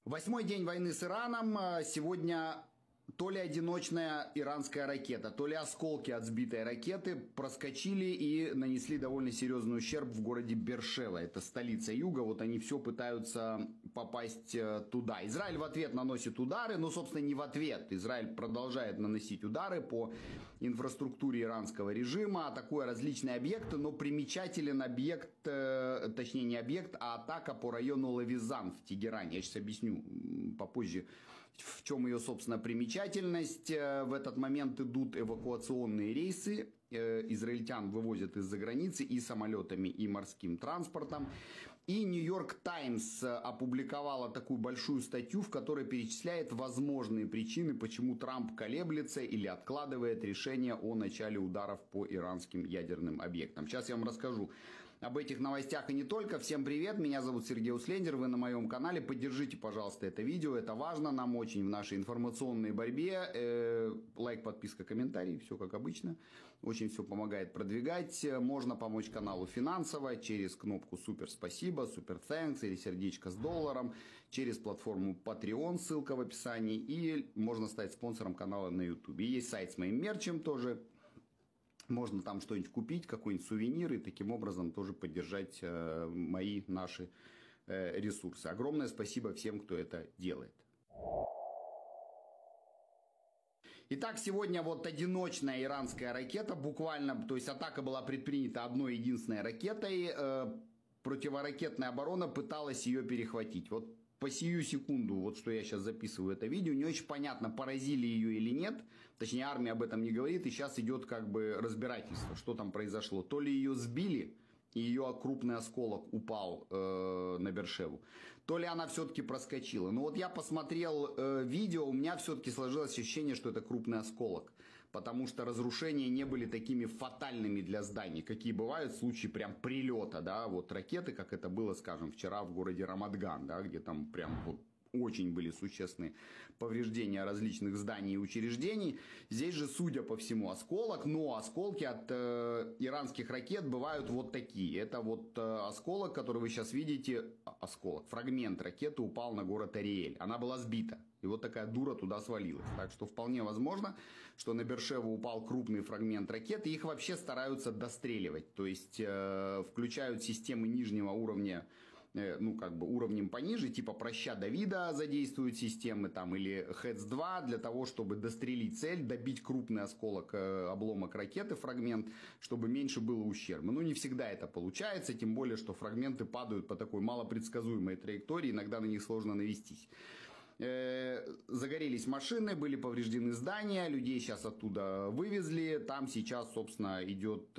Восьмой день войны с Ираном. Сегодня то ли одиночная иранская ракета, то ли осколки от сбитой ракеты проскочили и нанесли довольно серьезный ущерб в городе Бершева. Это столица юга. Вот они все пытаются попасть туда. Израиль в ответ наносит удары, но, собственно, не в ответ. Израиль продолжает наносить удары по инфраструктуре иранского режима, атакуя различные объекты, но примечателен объект, точнее не объект, а атака по району Лавизан в Тегеране. Я сейчас объясню попозже, в чем ее, собственно, примечательность. В этот момент идут эвакуационные рейсы. Израильтян вывозят из-за границы и самолетами, и морским транспортом. И Нью-Йорк Таймс опубликовала такую большую статью, в которой перечисляет возможные причины, почему Трамп колеблется или откладывает решение о начале ударов по иранским ядерным объектам. Сейчас я вам расскажу об этих новостях и не только. Всем привет, меня зовут Сергей Услендер, вы на моем канале. Поддержите, пожалуйста, это видео, это важно нам очень в нашей информационной борьбе. Лайк, подписка, комментарий, все как обычно. Очень все помогает продвигать. Можно помочь каналу финансово через кнопку «Супер спасибо», «Супер thanks» или сердечко с долларом, через платформу Patreon, ссылка в описании, и можно стать спонсором канала на YouTube. Есть сайт с моим мерчем тоже. Можно там что-нибудь купить, какой-нибудь сувенир, и таким образом тоже поддержать наши ресурсы. Огромное спасибо всем, кто это делает. Итак, сегодня вот одиночная иранская ракета, буквально, то есть атака была предпринята одной единственной ракетой, противоракетная оборона пыталась ее перехватить. Вот по сию секунду, вот что я сейчас записываю это видео, не очень понятно, поразили ее или нет. Точнее, армия об этом не говорит, и сейчас идет как бы разбирательство, что там произошло. То ли ее сбили, и ее крупный осколок упал на Бершеву, то ли она все-таки проскочила. Но вот я посмотрел видео, у меня все-таки сложилось ощущение, что это крупный осколок. Потому что разрушения не были такими фатальными для зданий, какие бывают в случае прям прилета, да, вот ракеты, как это было, скажем, вчера в городе Рамадган, да, где там прям вот очень были существенные повреждения различных зданий и учреждений. Здесь же, судя по всему, осколок, но осколки от иранских ракет бывают вот такие. Это вот осколок, который вы сейчас видите, фрагмент ракеты упал на город Ариэль. Она была сбита. И вот такая дура туда свалилась. Так что вполне возможно, что на Бершеву упал крупный фрагмент ракеты. Их вообще стараются достреливать. То есть включают системы нижнего уровня, ну, как бы уровнем пониже, типа проща Давида задействуют системы там, или ХЭЦ-2 для того, чтобы дострелить цель, добить крупный осколок, обломок ракеты, фрагмент, чтобы меньше было ущерба. Ну, не всегда это получается, тем более, что фрагменты падают по такой малопредсказуемой траектории, иногда на них сложно навестись. Загорелись машины, были повреждены здания, людей сейчас оттуда вывезли, там сейчас, собственно, идет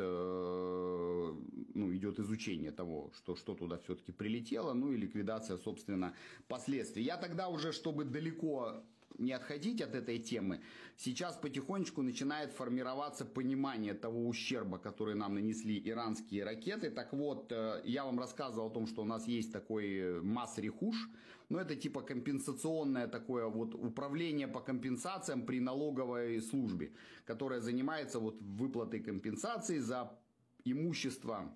изучение того, что туда все-таки прилетело, ну и ликвидация, собственно, последствий. Я тогда уже, чтобы далеко не отходить от этой темы, сейчас потихонечку начинает формироваться понимание того ущерба, который нам нанесли иранские ракеты. Так вот, я вам рассказывал о том, что у нас есть такой Мас-Рехуш, но это типа компенсационное такое вот управление по компенсациям при налоговой службе, которое занимается вот выплатой компенсации за имущество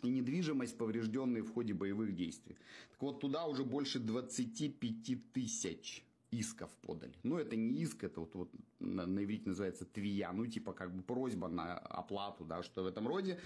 и недвижимость, поврежденные в ходе боевых действий. Так вот, туда уже больше 25 тысяч исков подали. Но это не иск, это вот на иврите называется твия, ну типа как бы просьба на оплату, да, что в этом роде.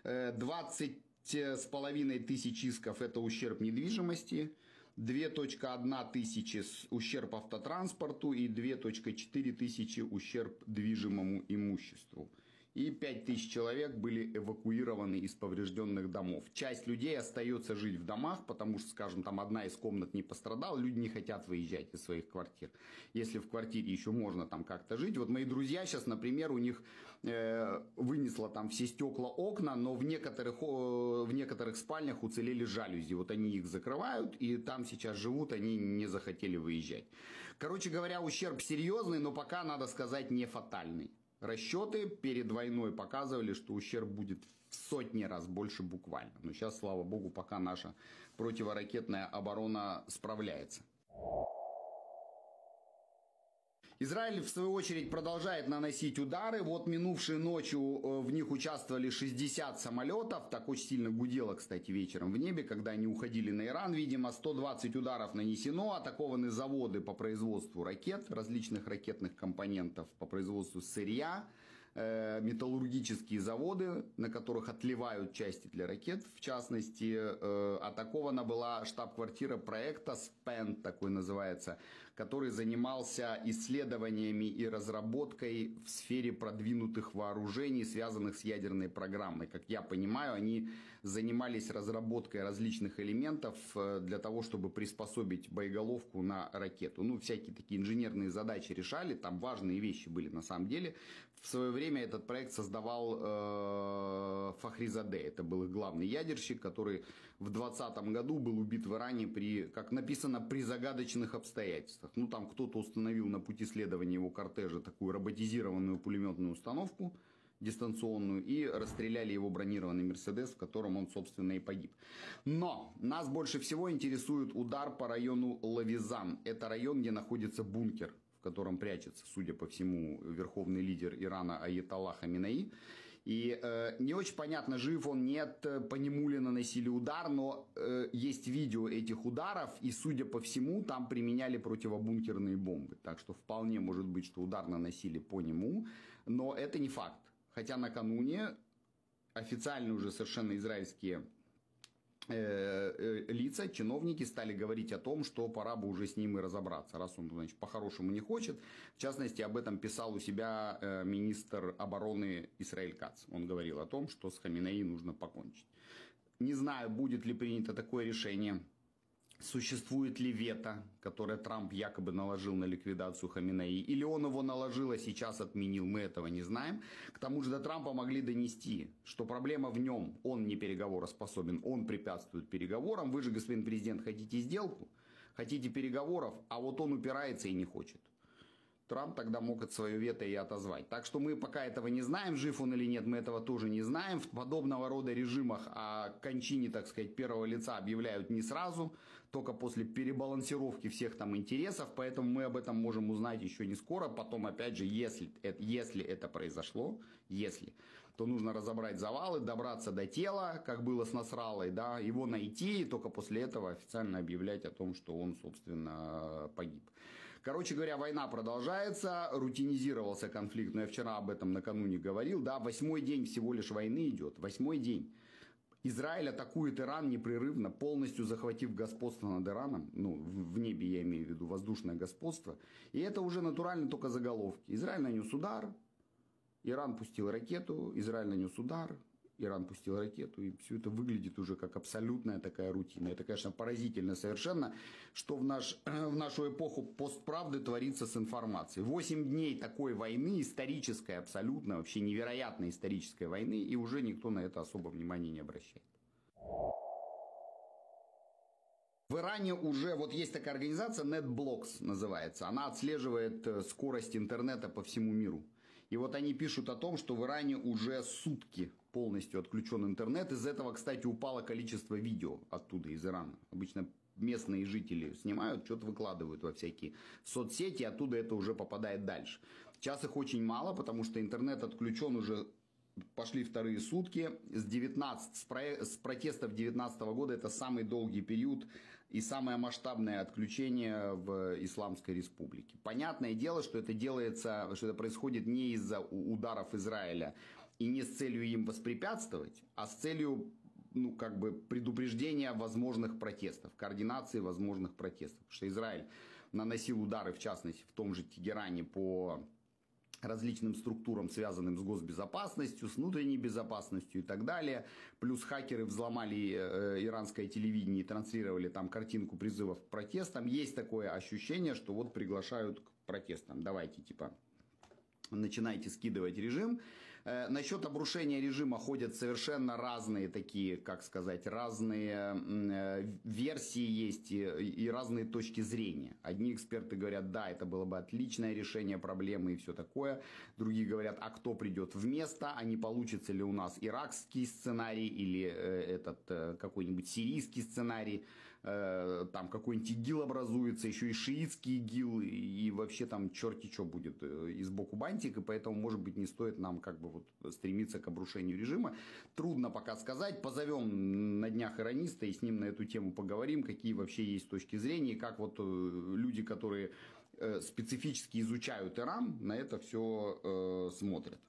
20,5 тысяч исков это ущерб недвижимости, 2,1 тысячи ущерб автотранспорту и 2,4 тысячи ущерб движимому имуществу. И 5000 человек были эвакуированы из поврежденных домов. Часть людей остается жить в домах, потому что, скажем, там одна из комнат не пострадала, люди не хотят выезжать из своих квартир. Если в квартире еще можно там как-то жить. Вот мои друзья сейчас, например, у них вынесло там все стекла, окна, но в некоторых спальнях уцелели жалюзи. Вот они их закрывают, и там сейчас живут, они не захотели выезжать. Короче говоря, ущерб серьезный, но пока, надо сказать, не фатальный. Расчеты перед войной показывали, что ущерб будет в сотни раз больше буквально. Но сейчас, слава богу, пока наша противоракетная оборона справляется. Израиль, в свою очередь, продолжает наносить удары. Вот минувшей ночью в них участвовали 60 самолетов. Так очень сильно гудело, кстати, вечером в небе, когда они уходили на Иран. Видимо, 120 ударов нанесено. Атакованы заводы по производству ракет, различных ракетных компонентов, по производству сырья. Металлургические заводы, на которых отливают части для ракет, в частности, атакована была штаб-квартира проекта SPEND, такой называется, который занимался исследованиями и разработкой в сфере продвинутых вооружений, связанных с ядерной программой. Как я понимаю, они занимались разработкой различных элементов для того, чтобы приспособить боеголовку на ракету. Ну, всякие такие инженерные задачи решали, там важные вещи были на самом деле. В свое время этот проект создавал Фахризаде, это был их главный ядерщик, который в 2020 году был убит в Иране при, как написано, при загадочных обстоятельствах. Ну, там кто-то установил на пути следования его кортежа такую роботизированную пулеметную установку дистанционную и расстреляли его бронированный Мерседес, в котором он, собственно, и погиб. Но нас больше всего интересует удар по району Лавизан. Это район, где находится бункер, в котором прячется, судя по всему, верховный лидер Ирана Аятолла Хаминеи. И не очень понятно, жив он, нет, по нему ли наносили удар, но есть видео этих ударов, и, судя по всему, там применяли противобункерные бомбы. Так что вполне может быть, что удар наносили по нему, но это не факт. Хотя накануне официально уже совершенно израильские лица, чиновники стали говорить о том, что пора бы уже с ним и разобраться, раз он, значит, по-хорошему не хочет. В частности, об этом писал у себя министр обороны Исраэль Кац. Он говорил о том, что с Хаминеи нужно покончить. Не знаю, будет ли принято такое решение. Существует ли вето, которое Трамп якобы наложил на ликвидацию Хаминеи, или он его наложил, а сейчас отменил, мы этого не знаем. К тому же до Трампа могли донести, что проблема в нем, он не переговороспособен, он препятствует переговорам. Вы же, господин президент, хотите сделку, хотите переговоров, а вот он упирается и не хочет. Трамп тогда мог от свое вето и отозвать. Так что мы пока этого не знаем, жив он или нет, мы этого тоже не знаем. В подобного рода режимах о кончине, так сказать, первого лица объявляют не сразу, только после перебалансировки всех там интересов, поэтому мы об этом можем узнать еще не скоро. Потом, опять же, если это произошло, то нужно разобрать завалы, добраться до тела, как было с Насраллой, да, его найти, и только после этого официально объявлять о том, что он, собственно, погиб. Короче говоря, война продолжается, рутинизировался конфликт, но я вчера об этом накануне говорил, да, 8-й день всего лишь войны идет, 8-й день. Израиль атакует Иран непрерывно, полностью захватив господство над Ираном, ну, в небе я имею в виду воздушное господство, и это уже натурально только заголовки. Израиль нанес удар, Иран пустил ракету, Израиль нанес удар, Иран пустил ракету, и все это выглядит уже как абсолютная такая рутина. Это, конечно, поразительно совершенно, что в нашу эпоху постправды творится с информацией. 8 дней такой войны, исторической абсолютно, вообще невероятной исторической войны, и уже никто на это особо внимания не обращает. В Иране уже, вот есть такая организация, NetBlocks называется, она отслеживает скорость интернета по всему миру. И вот они пишут о том, что в Иране уже сутки полностью отключен интернет. Из этого, кстати, упало количество видео оттуда, из Ирана. Обычно местные жители снимают, что-то выкладывают во всякие соцсети, оттуда это уже попадает дальше. Сейчас их очень мало, потому что интернет отключен уже, пошли вторые сутки. С протестов 2019 года это самый долгий период и самое масштабное отключение в Исламской Республике. Понятное дело, что это делается, что это происходит не из-за ударов Израиля и не с целью им воспрепятствовать, а с целью, ну, как бы предупреждения возможных протестов, координации возможных протестов. Потому что Израиль наносил удары, в частности, в том же Тегеране по различным структурам, связанным с госбезопасностью, с внутренней безопасностью и так далее. Плюс хакеры взломали иранское телевидение и транслировали там картинку призывов к протестам. Есть такое ощущение, что вот приглашают к протестам. Давайте, типа, начинайте скидывать режим. Насчет обрушения режима ходят совершенно разные такие, как сказать, разные версии есть и разные точки зрения. Одни эксперты говорят, да, это было бы отличное решение проблемы и все такое. Другие говорят, а кто придет вместо, а не получится ли у нас иракский сценарий или этот какой-нибудь сирийский сценарий. Там какой-нибудь ИГИЛ образуется, еще и шиитский ИГИЛ, и вообще там черти что будет и сбоку бантик, и поэтому, может быть, не стоит нам как бы вот стремиться к обрушению режима. Трудно пока сказать, позовем на днях ираниста и с ним на эту тему поговорим, какие вообще есть точки зрения, и как вот люди, которые специфически изучают Иран, на это все смотрят.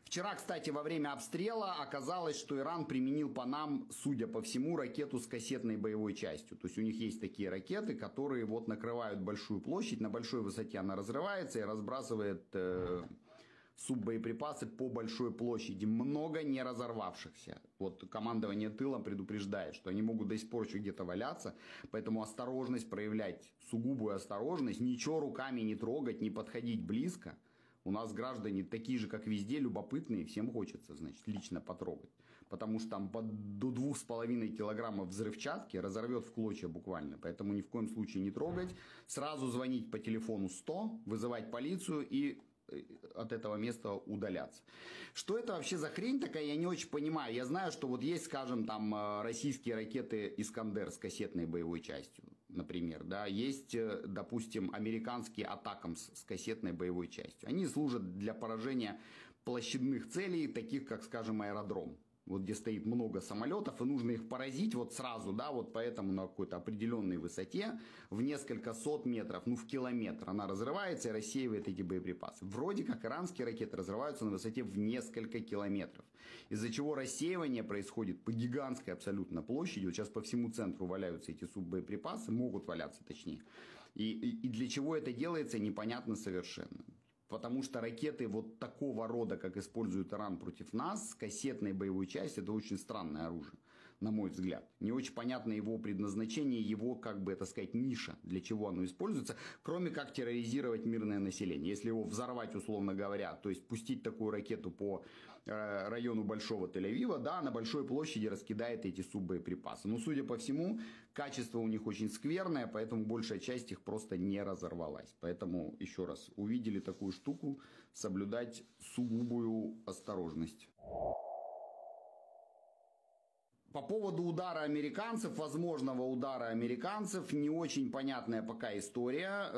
Вчера, кстати, во время обстрела оказалось, что Иран применил по нам, судя по всему, ракету с кассетной боевой частью. То есть у них есть такие ракеты, которые вот накрывают большую площадь, на большой высоте она разрывается и разбрасывает суббоеприпасы по большой площади. Много не разорвавшихся. Вот командование тылом предупреждает, что они могут до сих пор еще где-то валяться. Поэтому осторожность проявлять, сугубую осторожность, ничего руками не трогать, не подходить близко. У нас граждане такие же, как везде, любопытные, всем хочется, значит, лично потрогать. Потому что там до 2,5 килограммов взрывчатки разорвет в клочья буквально. Поэтому ни в коем случае не трогать. Сразу звонить по телефону 100, вызывать полицию и от этого места удаляться. Что это вообще за хрень такая, я не очень понимаю. Я знаю, что вот есть, скажем, там российские ракеты «Искандер» с кассетной боевой частью, например. Да? Есть, допустим, американские «Атакамс» с кассетной боевой частью. Они служат для поражения площадных целей, таких как, скажем, аэродром. Вот где стоит много самолетов, и нужно их поразить вот сразу, да, вот поэтому на какой-то определенной высоте, в несколько сот метров, ну в километр, она разрывается и рассеивает эти боеприпасы. Вроде как иранские ракеты разрываются на высоте в несколько километров, из-за чего рассеивание происходит по гигантской абсолютно площади. Вот сейчас по всему центру валяются эти суббоеприпасы, могут валяться точнее. И для чего это делается, непонятно совершенно. Потому что ракеты вот такого рода, как использует Иран против нас, с кассетной боевой частью, это очень странное оружие, на мой взгляд. Не очень понятно его предназначение, его, как бы это сказать, ниша, для чего оно используется, кроме как терроризировать мирное население. Если его взорвать, условно говоря, то есть пустить такую ракету по району Большого Тель-Авива, да, на большой площади раскидает эти суббоеприпасы. Но, судя по всему, качество у них очень скверное, поэтому большая часть их просто не разорвалась. Поэтому, еще раз, увидели такую штуку, соблюдать сугубую осторожность. По поводу удара американцев, возможного удара американцев, не очень понятная пока история.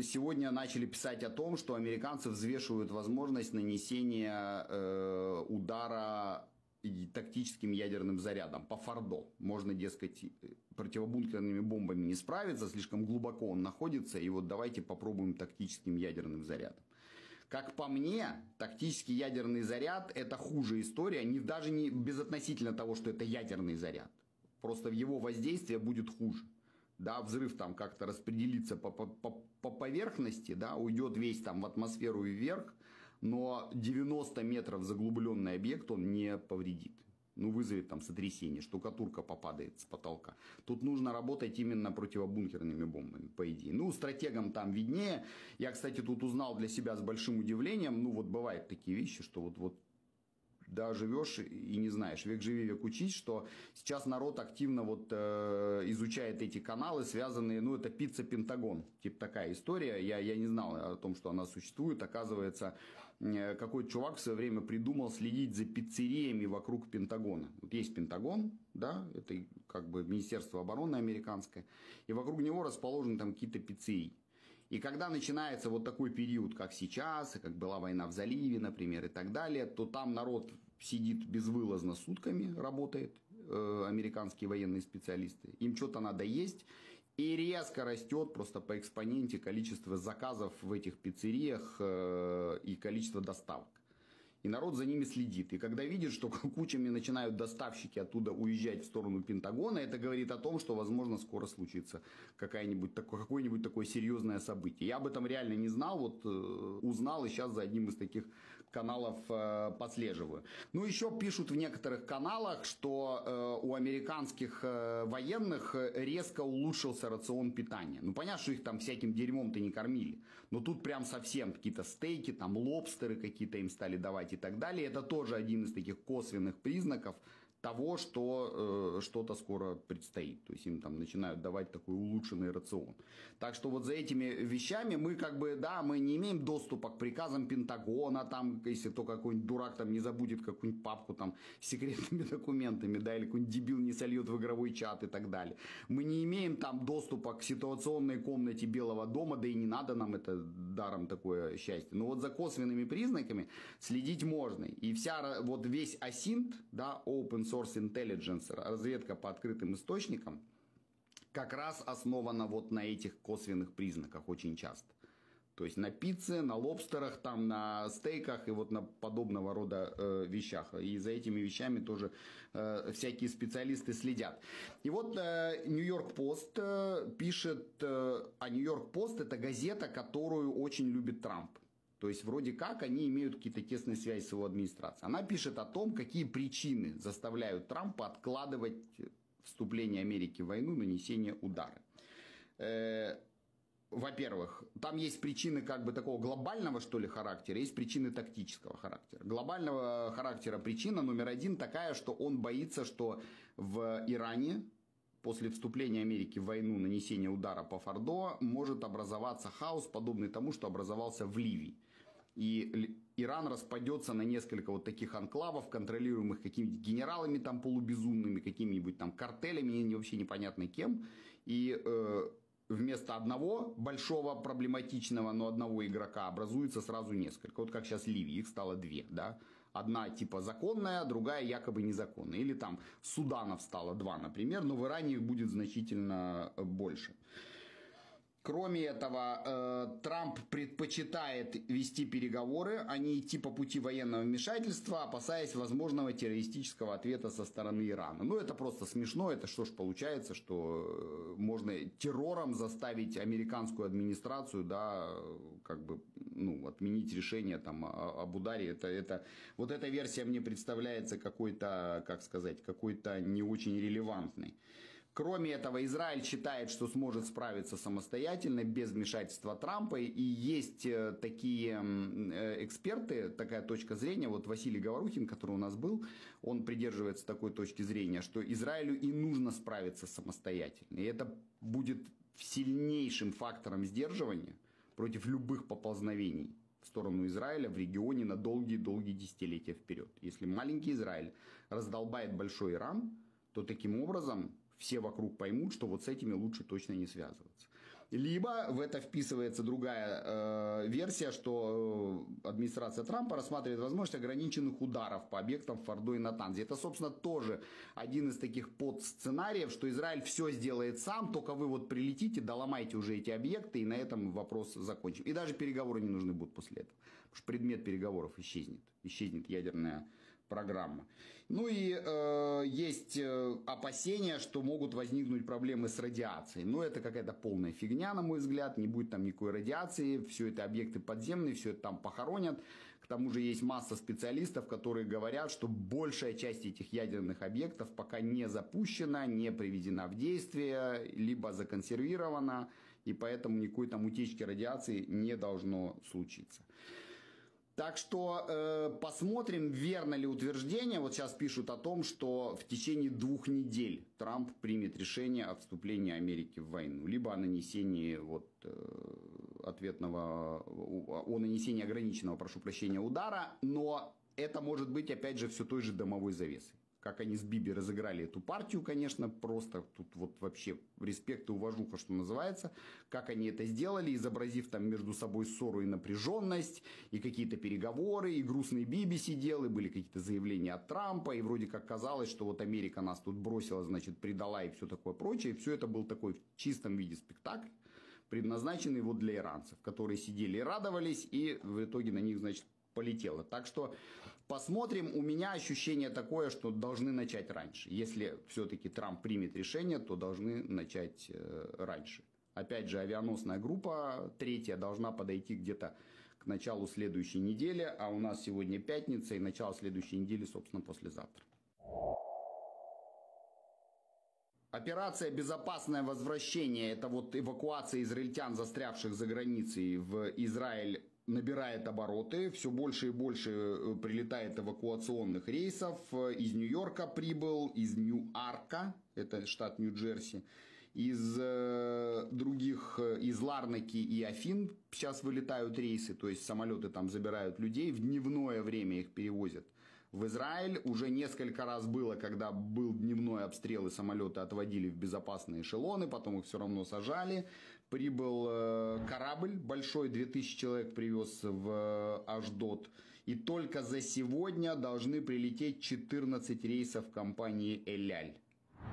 Сегодня начали писать о том, что американцы взвешивают возможность нанесения удара тактическим ядерным зарядом по Фордо. Можно, дескать, противобункерными бомбами не справиться, слишком глубоко он находится, и вот давайте попробуем тактическим ядерным зарядом. Как по мне, тактический ядерный заряд – это хуже история, даже не безотносительно того, что это ядерный заряд. Просто его воздействие будет хуже. Да, взрыв там как-то распределится по поверхности, да, уйдет весь там в атмосферу и вверх, но 90 метров заглубленный объект он не повредит. Ну, вызовет там сотрясение, штукатурка попадает с потолка. Тут нужно работать именно противобункерными бомбами, по идее. Ну, стратегам там виднее. Я, кстати, тут узнал для себя с большим удивлением, ну, вот бывают такие вещи, что вот да, живешь и не знаешь, век живи, век учись, что сейчас народ активно вот изучает эти каналы, связанные, ну, это пицца Пентагон, типа такая история, я не знал о том, что она существует, оказывается, какой-то чувак в свое время придумал следить за пиццериями вокруг Пентагона. Вот есть Пентагон, да, это как бы Министерство обороны американское, и вокруг него расположены там какие-то пиццерии. И когда начинается вот такой период, как сейчас, как была война в заливе, например, и так далее, то там народ сидит безвылазно сутками, работает, американские военные специалисты. Им что-то надо есть. И резко растет просто по экспоненте количество заказов в этих пиццериях и количество доставок. И народ за ними следит. И когда видит, что кучами начинают доставщики оттуда уезжать в сторону Пентагона, это говорит о том, что, возможно, скоро случится какое-нибудь такое серьезное событие. Я об этом реально не знал, вот узнал и сейчас за одним из таких каналов подслеживаю. Ну, еще пишут в некоторых каналах, что у американских военных резко улучшился рацион питания. Ну, понятно, что их там всяким дерьмом-то не кормили. Но тут прям совсем какие-то стейки, там лобстеры какие-то им стали давать и так далее. Это тоже один из таких косвенных признаков того, что что-то скоро предстоит. То есть им там начинают давать такой улучшенный рацион. Так что вот за этими вещами мы как бы, да, мы не имеем доступа к приказам Пентагона, там, если то какой-нибудь дурак там не забудет какую-нибудь папку там с секретными документами, да, или какой-нибудь дебил не сольет в игровой чат и так далее. Мы не имеем там доступа к ситуационной комнате Белого дома, да и не надо нам это даром такое счастье. Но вот за косвенными признаками следить можно. И вот весь OSINT, да, Open Source Intelligence, разведка по открытым источникам, как раз основана вот на этих косвенных признаках очень часто. То есть на пицце, на лобстерах, там, на стейках и вот на подобного рода вещах. И за этими вещами тоже всякие специалисты следят. И вот Нью-Йорк Пост пишет, а Нью-Йорк Пост это газета, которую очень любит Трамп. То есть, вроде как, они имеют какие-то тесные связи с его администрацией. Она пишет о том, какие причины заставляют Трампа откладывать вступление Америки в войну, нанесение удара. Во-первых, там есть причины как бы такого глобального, что ли, характера, есть причины тактического характера. Глобального характера причина номер один такая, что он боится, что в Иране после вступления Америки в войну, нанесения удара по Фордо, может образоваться хаос, подобный тому, что образовался в Ливии. И Иран распадется на несколько вот таких анклавов, контролируемых какими-нибудь генералами там полубезумными, какими-нибудь там картелями, вообще непонятно кем. И вместо одного большого проблематичного, но одного игрока образуется сразу несколько. Вот как сейчас Ливия, их стало две, да. Одна типа законная, другая якобы незаконная. Или там Суданов стало два, например, но в Иране их будет значительно больше. Кроме этого, Трамп предпочитает вести переговоры, а не идти по пути военного вмешательства, опасаясь возможного террористического ответа со стороны Ирана. Ну, это просто смешно. Это что ж получается, что можно террором заставить американскую администрацию, да, как бы, ну, отменить решение там об ударе. Вот эта версия мне представляется какой-то, как сказать, какой-то не очень релевантной. Кроме этого, Израиль считает, что сможет справиться самостоятельно, без вмешательства Трампа. И есть такие эксперты, такая точка зрения. Вот Василий Говорухин, который у нас был, он придерживается такой точки зрения, что Израилю и нужно справиться самостоятельно. И это будет сильнейшим фактором сдерживания против любых поползновений в сторону Израиля в регионе на долгие-долгие десятилетия вперед. Если маленький Израиль раздолбает большой Иран, то таким образом все вокруг поймут, что вот с этими лучше точно не связываться. Либо в это вписывается другая версия, что администрация Трампа рассматривает возможность ограниченных ударов по объектам в Фордо и Натанзе. Это, собственно, тоже один из таких подсценариев, что Израиль все сделает сам, только вы вот прилетите, доломайте уже эти объекты, и на этом вопрос закончим. И даже переговоры не нужны будут после этого. Потому что предмет переговоров исчезнет. Исчезнет ядерная программа. Ну и есть опасения, что могут возникнуть проблемы с радиацией. Но это какая-то полная фигня, на мой взгляд. Не будет там никакой радиации. Все это объекты подземные, все это там похоронят. К тому же есть масса специалистов, которые говорят, что большая часть этих ядерных объектов пока не запущена, не приведена в действие, либо законсервирована. И поэтому никакой там утечки радиации не должно случиться. Так что посмотрим, верно ли утверждение. Вот сейчас пишут о том, что в течение 2 недель Трамп примет решение о вступлении Америки в войну. Либо о нанесении вот, о нанесении ограниченного, прошу прощения, удара. Но это может быть, опять же, все той же дымовой завесой. Как они с Биби разыграли эту партию, конечно, просто тут вот вообще респект и уважуха, что называется. Как они это сделали, изобразив там между собой ссору и напряженность, и какие-то переговоры, и грустный Биби сидел, и были какие-то заявления от Трампа, и вроде как казалось, что вот Америка нас тут бросила, значит, предала и все такое прочее. И все это был такой в чистом виде спектакль, предназначенный вот для иранцев, которые сидели и радовались, и в итоге на них, значит, полетело. Так что посмотрим. У меня ощущение такое, что должны начать раньше. Если все-таки Трамп примет решение, то должны начать раньше. Опять же, авианосная группа третья должна подойти где-то к началу следующей недели, а у нас сегодня пятница и начало следующей недели, собственно, послезавтра. Операция «Безопасное возвращение» – это вот эвакуация израильтян, застрявших за границей в Израиль, набирает обороты. Все больше и больше прилетает эвакуационных рейсов. Из Нью-Йорка прибыл, из Ньюарка, это штат Нью-Джерси, из других, из Ларнаки и Афин сейчас вылетают рейсы, то есть самолеты там забирают людей, в дневное время их перевозят в Израиль. Уже несколько раз было, когда был дневной обстрел и самолеты отводили в безопасные эшелоны, потом их все равно сажали. Прибыл корабль большой, 2000 человек привез в Ашдод. И только за сегодня должны прилететь 14 рейсов компании «Эль-Аль».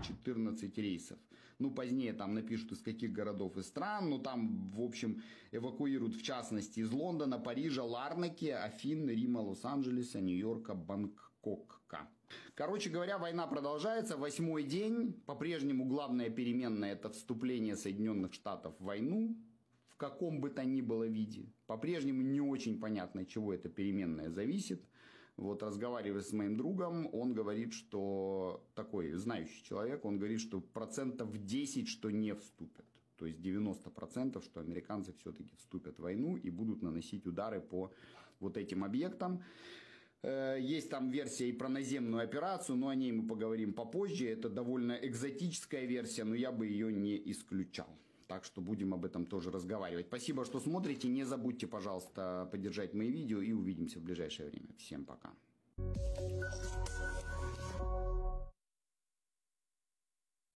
14 рейсов. Ну, позднее там напишут, из каких городов и стран. Ну, там, в общем, эвакуируют, в частности, из Лондона, Парижа, Ларнаки, Афин, Рима, Лос-Анджелеса, Нью-Йорка, Бангкока. Короче говоря, война продолжается. 8-й день. По-прежнему главная переменная – это вступление Соединенных Штатов в войну. В каком бы то ни было виде. По-прежнему не очень понятно, от чего эта переменная зависит. Вот разговаривая с моим другом, он говорит, что такой знающий человек, он говорит, что 10%, что не вступят. То есть 90%, что американцы все-таки вступят в войну и будут наносить удары по вот этим объектам. Есть там версия и про наземную операцию, но о ней мы поговорим попозже. Это довольно экзотическая версия, но я бы ее не исключал. Так что будем об этом тоже разговаривать. Спасибо, что смотрите. Не забудьте, пожалуйста, поддержать мои видео и увидимся в ближайшее время. Всем пока.